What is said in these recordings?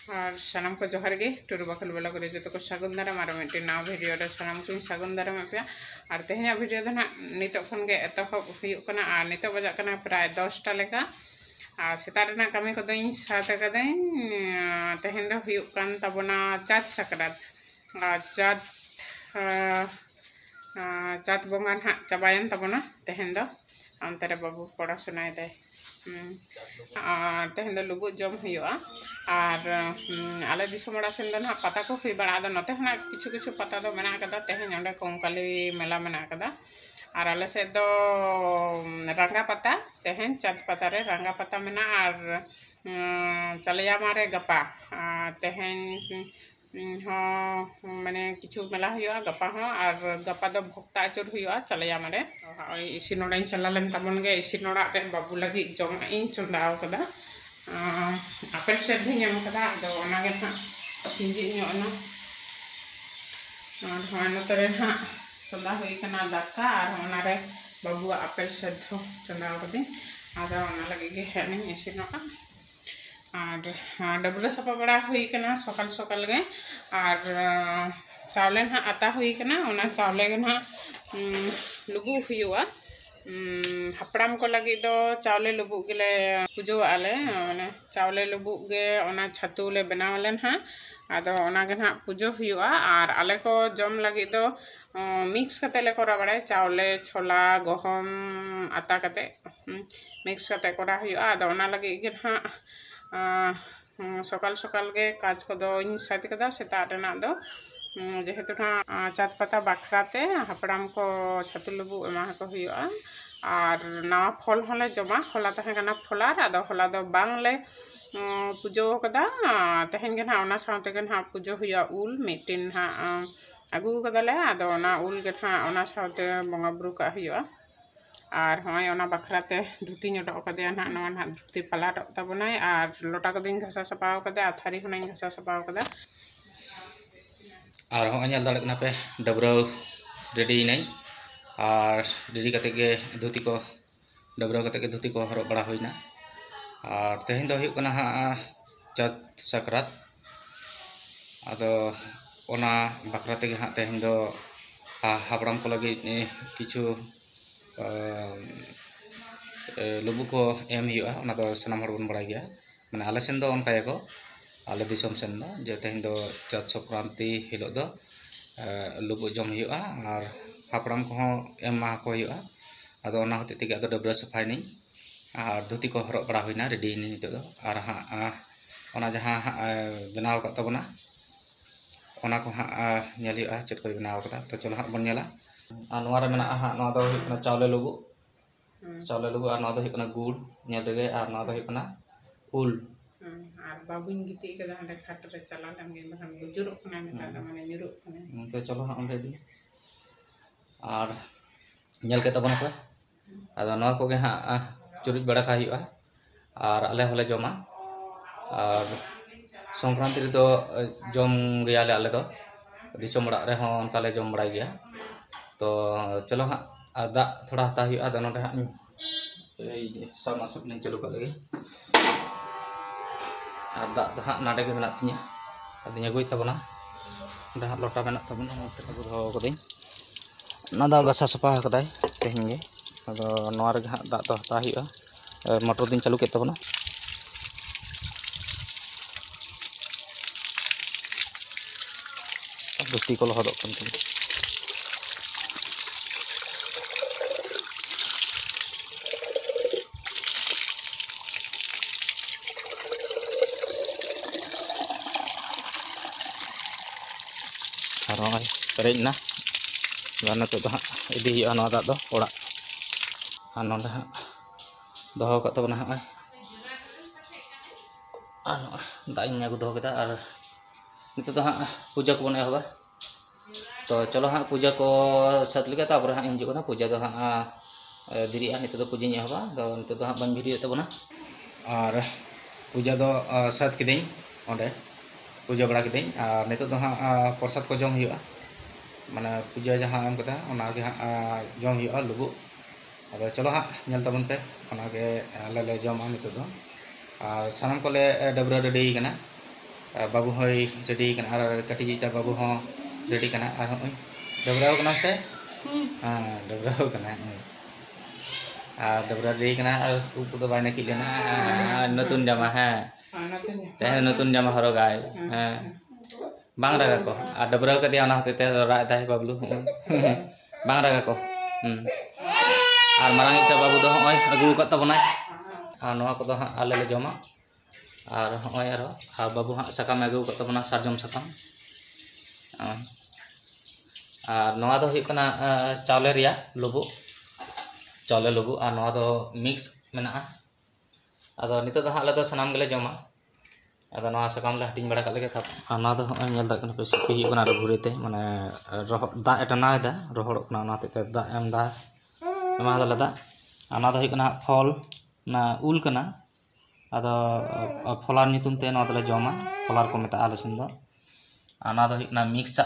और सानाम को जोहार गे टुरु बाखल ब्लॉग रे जो को सागुन दाराम और मिट्टी नवा भिडियो रे सानाम को सागुन दाराम पे और तेहना भिडियो दो ना नित खन गे एतहब हुयुग कना और नित बजा कना प्राय 10टा लेका और सेता रेना कमी को दई साथ कदई तेहन दो हुयुग कान तबना चाँद साकरात चाँद बंगा ना चाबायन तबना तेहन दो अंतरे बाबू पड़ा सुनाय दे तेहन दो लुबु जम हुयुआ और आले दिसमड़ा सेन दो ना पता को हुई बड़ा नते ना किछु किछु पता दो मेना कदा तेहन अंडे कंकाली मेला मेना कदा और आले से दो रंगा पता तेहन चाँद पता रे रंगा पता मेना और चलिया मारे गपा तेहन माने किछु मेला हुआ गपा और गपा दो भक्ता आचुर हुआ चलिया मारे इसिन ओड़ाई चला लेन तबन गे इसिन ओड़ा रे बाबू लगी जम इन चंदाव कदा आपेल से ढेम कदा दो ओना गे ना हिंजी ᱧᱚᱜ ना और नतरे ना चंदा हुई कना दाका और ओना रे बाबू आपेल से धो चंदाव कदी आदा ओना लगी गे हेनी इसिन ओड़ा और डबरा सफा बड़ा हुई कना सकाल सकाल गे और चावले ना आता हुई कना ओना चावले गे ना लुबु हुआ हपड़ाम को लगी दो चावले लुबु गेले पुजो आले माने चावले लुबु गे ओना छतु ले बनावले ना आदो ओना गे ना पुजो हुआ और आले को जम लगी दो मिक्स कते ले करा बड़े चावले छोला गहम आता कते मिक्स कते करा हुआ आदो ओना लगी गे ना सकाल सकाल के काज को दो इन साथ कदा सेता रेना दो जेहेतु ना चाँद पता बाखराते हपड़ाम को छतु लुबु एमा को हुआ और नवा फल हले जमा होला तहे कना फलार आदो होला दो बांगले पुजो कदा तहेन गे ना ओना साउते गे ना पुजो हुआ उल मिटिन हा आगु कदाले आदो ओना उल गे ना ओना साउते बंगा बुरु का हुआ और हय ओना बाखराते धुती नडो कदे ना नवा ना धुती पलाट तबनाय और लोटा कदिन घासा सपाव कदे आथारी हुनाय घासा सपाव कदे और हय नेल दाड़े कना पे डबरा रेडी नाई और रेडी कते के धुती को डबरा कते के धुती को हरब बड़ा होइना और तेहन दो हुयुग कना हा चाँद साकरात आदो ओना बाखराते के हा तेहन दो हापड़ाम को लगी किछु लुबु को एम हुआ ओना दो सनाम हर बन बड़ा गया माने आले सेन दो ओनका याको आले दिसम सेन दो जे तेहन दो चाँद संक्रांति हिलो दो लुबु जम हुआ और हापड़ाम को एम मा को हुआ आदो ओना होते तेगे आदो डबरा सफाई नहीं और धुती को हरब बड़ा हुईना रेडी नितो दो और हाँ ओना जहाँ बनाव का तबना ओना को हाँ नेल हुआ चेद को बनाव कदा तो चलो हाँ बन नेला और नवा रे मेना हाँ नवा दो हुई चावले लुबु और नवा दो हुई गुड़ नेल रेगे और नवा दो हुई उल और बाबून गिती कदा हंडे खाट रे चला लंगे बहन बुजुर्ग कना नेता माने nyuruh कना तो चलो हाँ ओंडे दी और नेल के तबन को आदो नवा को गे हाँ चुरुज बड़ा का हुआ और आले होले जमा और संक्रांति रे दो जम रियाले आले दो दिसम बड़ा रे हों उनका ले जम बड़ा गया तो चलो हाँ दा थोड़ा हता हुआ आदो नोडे हाँ sama sup nih celup lagi ada dah nade ke menak tinya artinya gue tabona dah lota menak tabona terlalu doh koding nada gasa sapa kadai tehnya ado noar ga da to tahi motor din चालू के tabona bukti kalau hodok penting Arong perin na gana to dah idi ano da do ora ano dah doho ka to na ha ano dain aku doho kita ar itu dah puja ko bone hoba तो चलो हाँ पूजा को साथ लिखा तापर हाँ हिंजू ना पूजा तो हाँ दीरी नित तो पूजा हवा तो नित तो हाँ बन भिडियो तबना और पूजा दो साथ किदें ओंडे पूजा बड़ा किदें और नित तो हाँ प्रसाद को जम हुआ माने पूजा जहाँ एम कदा ओना गे हाँ जम हुआ लुबु अदो चलो हाँ नेल तबन पे ओना गे आले ले जमा नित दो और सानाम को ले डबरा रेडी कना बाबू होय रेडी कना और कटिजिटा बाबू हो रेडी कना और होय डबराव कना से हां डबराव कना और डबरा रेडी कना और ऊपर तो बाय नकी लेना नतुन जामा है ते नतुन जामा हरोगाय हां बांग रगा को और डबराव के दिया ना होते ते राय दाई बाबलू बांग रगा को और मारांग इटा बाबू दो होय अगु को तबनाय और नोआ को दो आले ले जमा और होय आरो और बाबू हा सकाम अगु को तबना सारजम सकाम और नोआ दो हुई कना चावले रिया लुबु चावले लुबु और नोआ दो मिक्स मेना आदो नितो दो हाले दो सनाम गेले जमा आदो नोआ सकाम ले हटिंग बड़ा कले था और नोआ दो नेल दा कना पेसिपि हुई कना घुरेते माने दा एटना दा रोहड़ कना ना ते दा एम दा ema दा दा ana do hukana फल ना उल कना आदो फलार नितुम ते ना दले जमा फलार को मेता आले सिन दो ana do hukana mix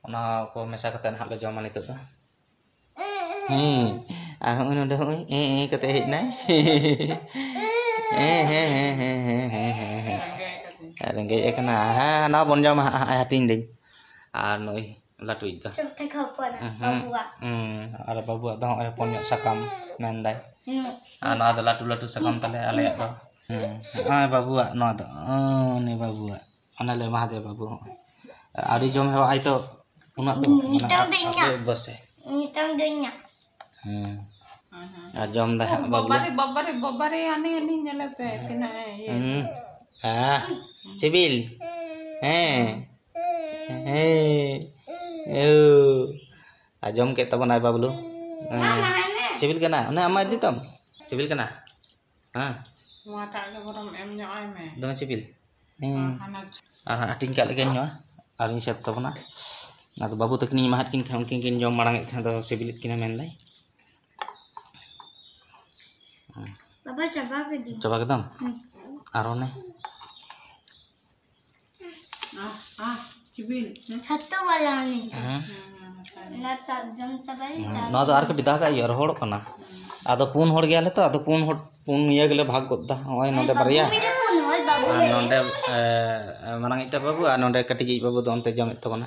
ona ko mesa kate na le joma nitu da a ho no do kate hej nai rengge ekana ha na bon joma hating ding a noi latu ida ara babu da ho ponyo sakam nandai ana da latu latu sakam tale ale do babu no da ni babu ana le mah de babu ari jom hewa ai to una to bos है नितम दुनिया जम दा बबारे आने नहीं नेले पे किना ये चिबिल जम के तब ना बाबलू चिबिल कना ने अमा दी तम चिबिल कना हां माटा के बरम एम न्योय में दमे चिबिल हटिंग का लगे न्यो आरिन सेप तबना ना तो बाबू तकनी माहत किन खाम किन जम मांग खान तो सिबिल किना मेन लाई बाबा चबा के दम आरो ने चिबिल छत्तो वाला ने ना ता जम चबाई ना तो आर के दिदा का यार होड़ कना आदो पुन होड़ गया ले तो आदो पुन ये गेले भाग गोदा ओय नोडे बरिया नोडे मानंग इटा बाबू आ नोडे कटिजी बाबू दो अंते जम तबना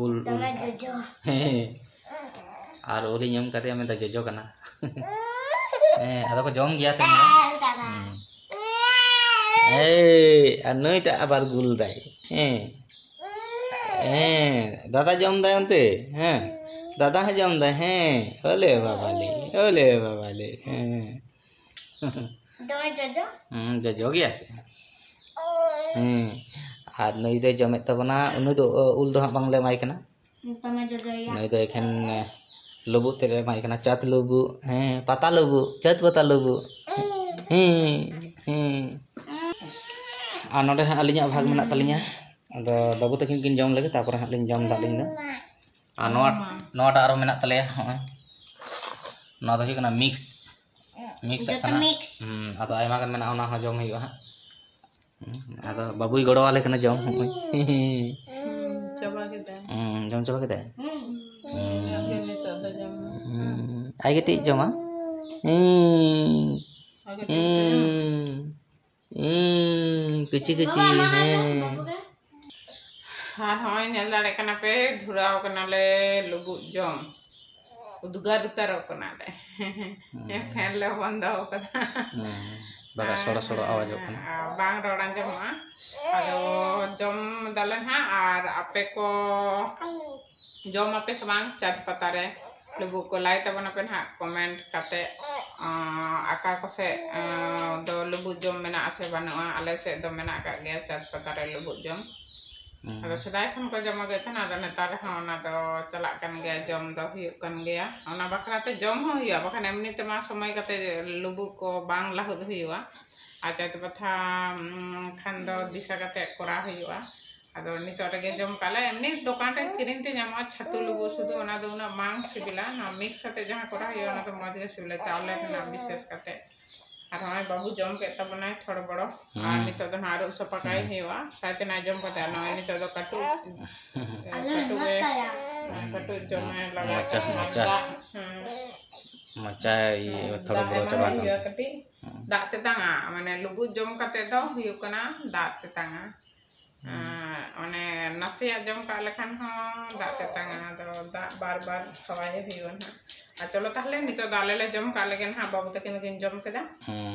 उल और उली ñam kate ame da jojo kana ado ko jom gya tem anoi ta abar gul dai दादा जम दे अंते दादा है जम दे ओले बाबा ले जजो गया से और नई दे जमे तबना उनु दो उल दो बांग ले माई कना नई दो एखन लुबु तेरे माई कना चात लुबु पता लुबु चात पता लुबु आ नोडे अलिया भाग मेना तलिया अदो बाबू तकिन किन जम लगे तापर हालिन जम दालिन दो आ नोटा आरो मेना तले ना दो कना मिक्स कना अदो आयमा गन मेना ओना हो जम हुई हा अदो बाबू गड़ो वाले कना जम चबा के दे जम चबा के दे आई के ती जमा कुची हाँ हाँ नेल दाड़े कना पे धुराव कना ले लुबु जम उदगार उतार कना ले फैन ले बंद हो कना बागा सोड़ा सोड़ा आवाज हो कना बांग रोडान जमा आरो जम दालन हा और आपे को जम आपे सबांग चाट पता रे लुबु को लाई तबना पे हा कमेंट काते आका को से दो लुबु जम मेना आसे बनुआ आले से दो मेना का गया चाट पता रे लुबु जम अगर सदाय खन को जम गए थे ना तो नेतार हाँ तो चला कन गया जम दो हुई कन गया ओना बखरा ते जम हो हुआ बखन एमनी ते मा समय कते लुबु को बांग लाहुद हुआ आचा तो पथा खान दो दिशा कते कोरा हुआ अदो नितो रे जम काला एमनी दुकान रे किरिन ते जामा छतु लुबु सुदु ओना दो ना मांग सिबिला ना मिक्स कते जहां कोरा हुआ ना तो मज गे सिबिला चावल ना विशेष कते और हमारे बाबू जम के तब बनाए थोड़ा बड़ो और नितो तो हारो सपकाई हेवा साथे ना जम पता ना नितो तो कटु जम लगा मचा ये थोड़ा बड़ो चबा कटी दाग तेतांगा माने लुबु जम काते दो हुयु कना दाग तेतांगा माने नासिया जम का लेखान हो दाग तेतांगा दो दाग बार-बार खवाए हुयु ना आ चलो ताहले नितो दाले ले जम का लेगे ना बाबू तकिन किन जम केदा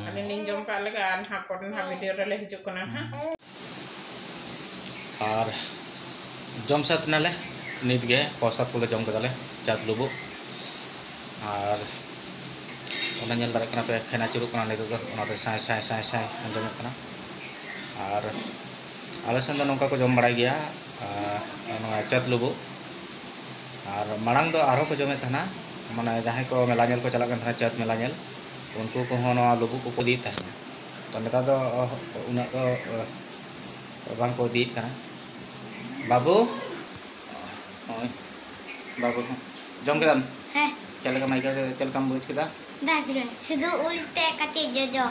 अने निन जम का लेगे आन हा पड़न हा वीडियो रे ले हिजु कना हा और जम साथ नाले नित गे प्रसाद को जम कदाले चात लुबु और ओना नेल दारे कना पे फेना चुरु कना नितो दो ओना ते साय साय साय साय अंजम कना और आले सन दो नोका को जम बड़ाई गया ओना चात लुबु और मांग दो आरो को जमे थाना माने जहां को मेला नेल को चला कन थाना चात मेला नेल उनको को होनो लुबु को दी था तो नेता दो उना तो बांग को दी कना बाबू ओय बाबू जम केदाम है चल का माइका चल कम बुझ केदा दास गए सुदु उल्टे कति जोजो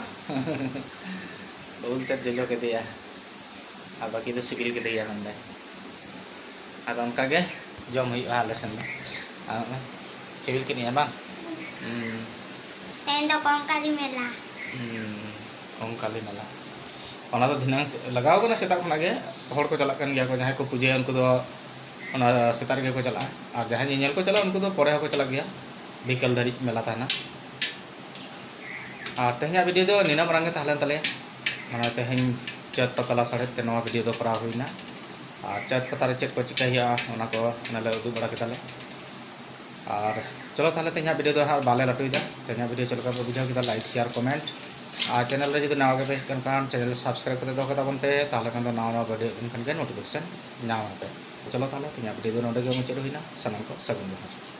उल्टे जोजो के दिया आ बाकी तो सिबिल के दिया नंदे आ उनका के जम हुई आले सन आ सिबिल के नहीं बा एंडो कोंकाली मेला कोंकाली मेला ओना तो धिनांग लगाव को ना सेता खना गे हर को चला कन गया को जहां को पूजे उनको दो ओना सेतार गे को चला और जहां नेल को चला उनको दो परे को चला गया बिकल धरी मेला थाना और तेहना वीडियो दो निना मरांगे ताहलन तले माने तेहन चत पतला सड़े ते नवा वीडियो दो करा हुईना और चत पता रे चेक को चिका हिया ओना को नाले उदु बड़ा केताले और चलो ताहले तेहना वीडियो दो हा बाले लटुइदा तेहना वीडियो चलका को बुझाव केदा लाइक शेयर कमेंट और चैनल रे जदि नवा पे कन चैनल सब्सक्राइब करते दो कदा बनते ताहले कन दो नवा वीडियो इनकन के नोटिफिकेशन नाम पे चलो ताहले तेहना वीडियो दो नोडे के मुचद हुईना सनम को सगुन जोहार।